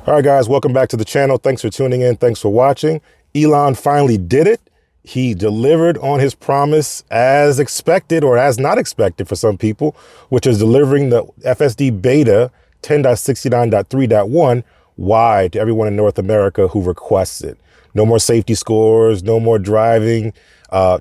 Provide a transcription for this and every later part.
All right, guys, welcome back to the channel. Thanks for tuning in. Thanks for watching. Elon finally did it. He delivered on his promise as expected, or as not expected for some people, which is delivering the FSD Beta 10.69.3.1 wide to everyone in North America who requests it. No more safety scores, no more driving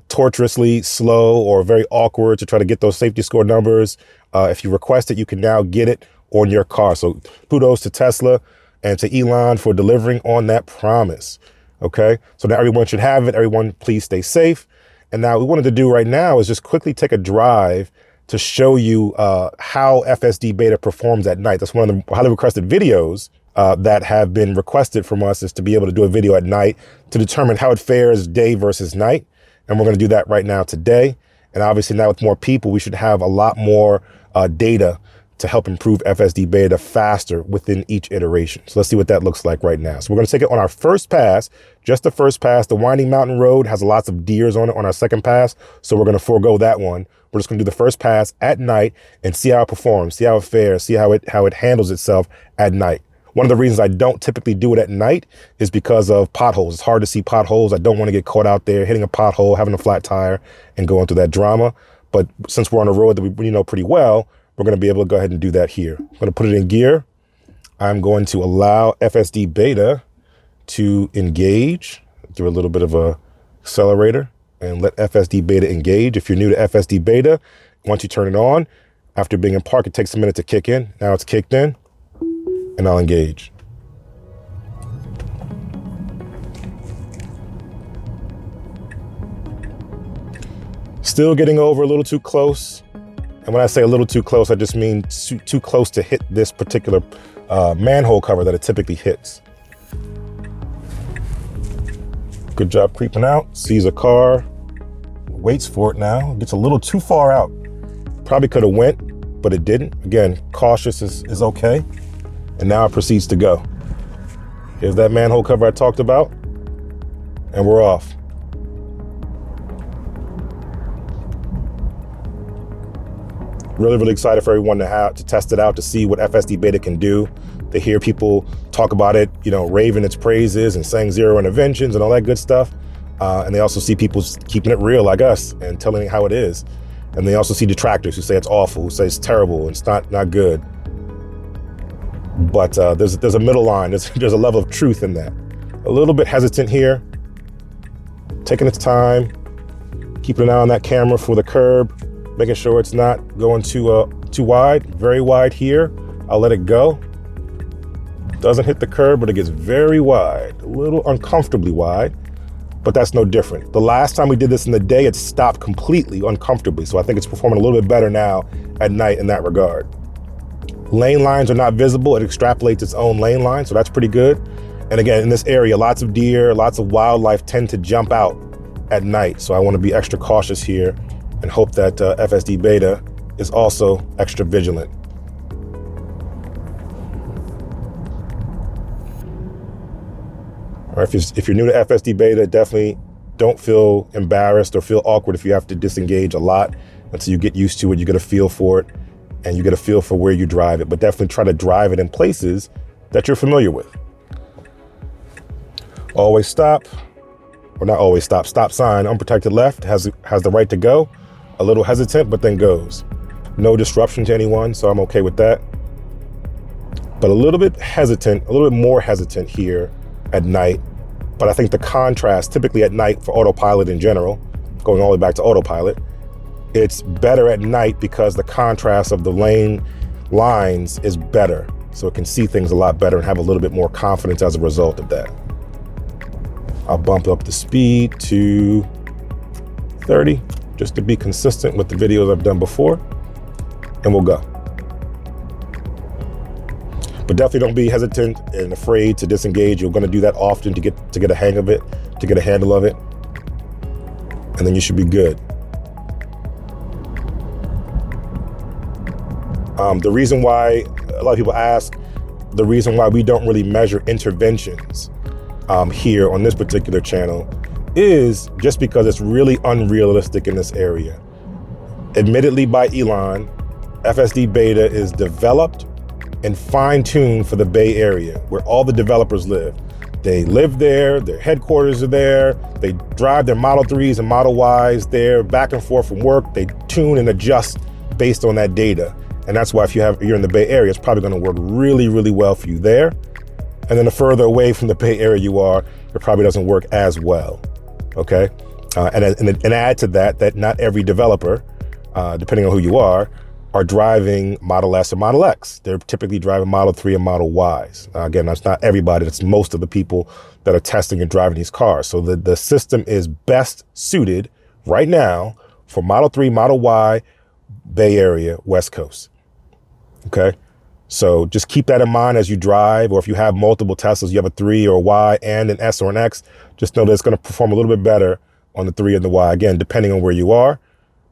tortuously slow or very awkward to try to get those safety score numbers. If you request it, you can now get it on your car. So kudos to Tesla and to Elon for delivering on that promise. Okay, so now everyone should have it. Everyone, please stay safe. And now what we wanted to do right now is just quickly take a drive to show you how FSD Beta performs at night. That's one of the highly requested videos that have been requested from us, is to be able to do a video at night to determine how it fares day versus night. And we're going to do that right now today. And obviously now with more people, we should have a lot more data to help improve FSD Beta faster within each iteration. So let's see what that looks like right now. So we're going to take it on our first pass, just the first pass. The winding mountain road has lots of deers on it on our second pass, so we're going to forego that one. We're just going to do the first pass at night and see how it performs, see how it fares, see how it handles itself at night. One of the reasons I don't typically do it at night is because of potholes. It's hard to see potholes. I don't want to get caught out there hitting a pothole, having a flat tire, and going through that drama. But since we're on a road that we know pretty well, we're going to be able to go ahead and do that here. I'm going to put it in gear. I'm going to allow FSD Beta to engage, do a little bit of a accelerator, and let FSD Beta engage. If you're new to FSD Beta, once you turn it on, after being in park, it takes a minute to kick in. Now it's kicked in, and I'll engage. Still getting over a little too close. And when I say a little too close, I just mean too close to hit this particular manhole cover that it typically hits. Good job creeping out. Sees a car, waits for it now. Gets a little too far out. Probably could have went, but it didn't. Again, cautious is okay. And now it proceeds to go. Here's that manhole cover I talked about, and we're off. Really, really excited for everyone to test it out, to see what FSD Beta can do, to hear people talk about it, raving its praises and saying zero interventions and all that good stuff. And they also see people keeping it real like us and telling how it is. And they also see detractors who say it's awful, who say it's terrible, and it's not good. But there's a middle line. There's a level of truth in that. A little bit hesitant here, taking its time, keeping an eye on that camera for the curb, making sure it's not going too wide. Very wide here. I'll let it go. Doesn't hit the curb, but it gets very wide, a little uncomfortably wide, but that's no different. The last time we did this in the day, it stopped completely uncomfortably. So I think it's performing a little bit better now at night in that regard. Lane lines are not visible. It extrapolates its own lane line, so that's pretty good. And again, in this area, lots of deer, lots of wildlife tend to jump out at night. So I want to be extra cautious here and hope that FSD Beta is also extra vigilant. All right, if you're new to FSD Beta, definitely don't feel embarrassed or feel awkward if you have to disengage a lot until you get used to it. You get a feel for it, and you get a feel for where you drive it, but definitely try to drive it in places that you're familiar with. Always stop, or not always stop, stop sign, unprotected left, has the right to go. A little hesitant, but then goes. No disruption to anyone, so I'm okay with that. But a little bit hesitant, a little bit more hesitant here at night. But I think the contrast, typically at night for autopilot in general, going all the way back to autopilot, it's better at night because the contrast of the lane lines is better. So it can see things a lot better and have a little bit more confidence as a result of that. I'll bump up the speed to 30. Just to be consistent with the videos I've done before, and we'll go. But definitely don't be hesitant and afraid to disengage. You're going to do that often to get a hang of it, to get a handle of it, and then you should be good. The reason why a lot of people ask, the reason why we don't really measure interventions here on this particular channel is just because it's really unrealistic in this area. Admittedly by Elon, FSD Beta is developed and fine-tuned for the Bay Area, where all the developers live. They live there, their headquarters are there, they drive their Model 3s and Model Ys there, back and forth from work. They tune and adjust based on that data. And that's why if you're in the Bay Area, it's probably gonna work really, really well for you there. And then the further away from the Bay Area you are, it probably doesn't work as well, okay? And add to that, that not every developer, depending on who you are driving Model S or Model X. They're typically driving Model 3 and Model Ys. Again, that's not everybody, that's most of the people that are testing and driving these cars. So the system is best suited right now for Model 3, Model Y, Bay Area, West Coast, okay? So just keep that in mind as you drive, or if you have multiple Teslas, you have a 3 or a Y and an S or an X, just know that it's gonna perform a little bit better on the 3 and the Y, again, depending on where you are.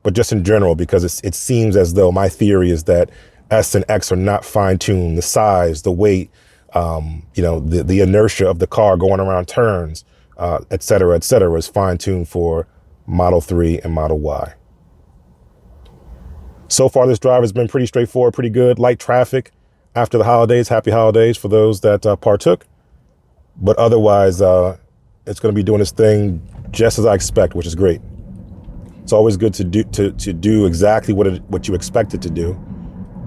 But just in general, because it seems as though my theory is that S and X are not fine-tuned. The size, the weight, the inertia of the car going around turns, et cetera, is fine-tuned for Model 3 and Model Y. So far, this drive has been pretty straightforward, pretty good. Light traffic after the holidays. Happy holidays for those that partook. But otherwise, it's going to be doing its thing just as I expect, which is great. It's always good to do exactly what you expect it to do,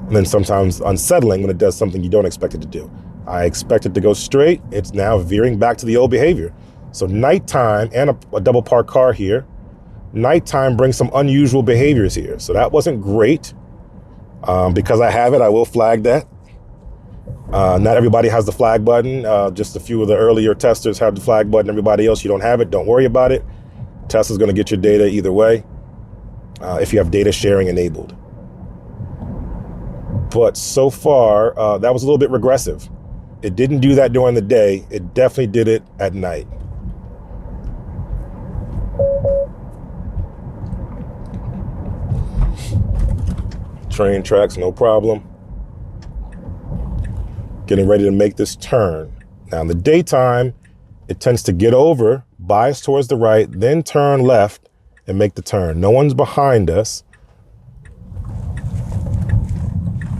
and then sometimes unsettling when it does something you don't expect it to do. I expect it to go straight. It's now veering back to the old behavior. So nighttime and a double parked car here. Nighttime brings some unusual behaviors here. So that wasn't great. Because I have it, I will flag that. Not everybody has the flag button. Just a few of the earlier testers have the flag button. Everybody else, you don't have it. Don't worry about it. Tesla's going to get your data either way if you have data sharing enabled. But so far, that was a little bit regressive. It didn't do that during the day. It definitely did it at night. Train tracks, no problem. Getting ready to make this turn. Now in the daytime, it tends to get over, bias towards the right, then turn left and make the turn. No one's behind us.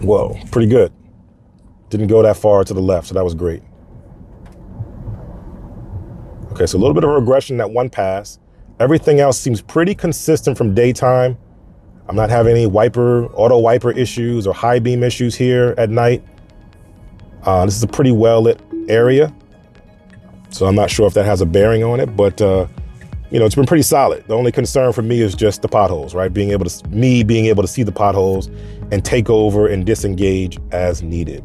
Whoa, pretty good. Didn't go that far to the left, so that was great. Okay, so a little bit of a regression that one pass. Everything else seems pretty consistent from daytime. I'm not having any auto wiper issues or high beam issues here at night. This is a pretty well-lit area, so I'm not sure if that has a bearing on it, but it's been pretty solid. The only concern for me is just the potholes, right? Being able to see the potholes and take over and disengage as needed.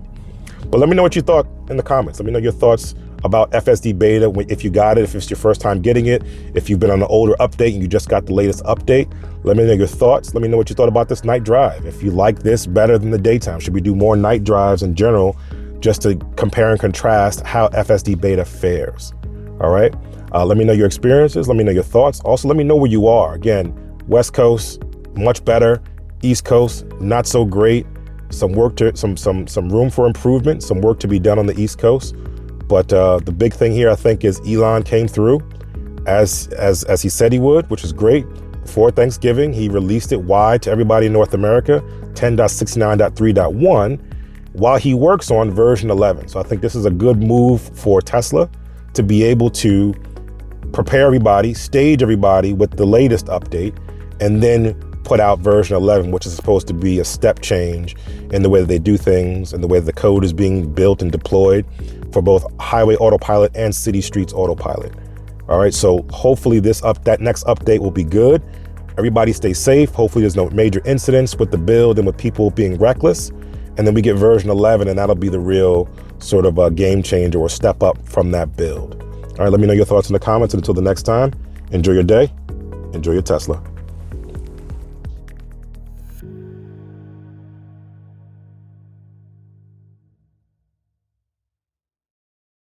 But let me know what you thought in the comments. Let me know your thoughts about FSD Beta, if you got it, if it's your first time getting it, if you've been on an older update and you just got the latest update. Let me know your thoughts. Let me know what you thought about this night drive. If you like this better than the daytime, should we do more night drives in general, just to compare and contrast how FSD Beta fares? All right. Let me know your experiences. Let me know your thoughts. Also, let me know where you are. Again, West Coast, much better. East Coast, not so great. Some room for improvement, some work to be done on the East Coast. But the big thing here, I think, is Elon came through as he said he would, which is great. Before Thanksgiving, he released it wide to everybody in North America, 10.69.3.1, while he works on version 11. So I think this is a good move for Tesla to be able to prepare everybody, stage everybody with the latest update, and then put out version 11, which is supposed to be a step change in the way that they do things and the way that the code is being built and deployed for both highway autopilot and city streets autopilot. All right, so hopefully that next update will be good. Everybody stay safe. Hopefully there's no major incidents with the build and with people being reckless. And then we get version 11, and that'll be the real sort of a game changer or step up from that build. All right, let me know your thoughts in the comments. And until the next time, enjoy your day, enjoy your Tesla.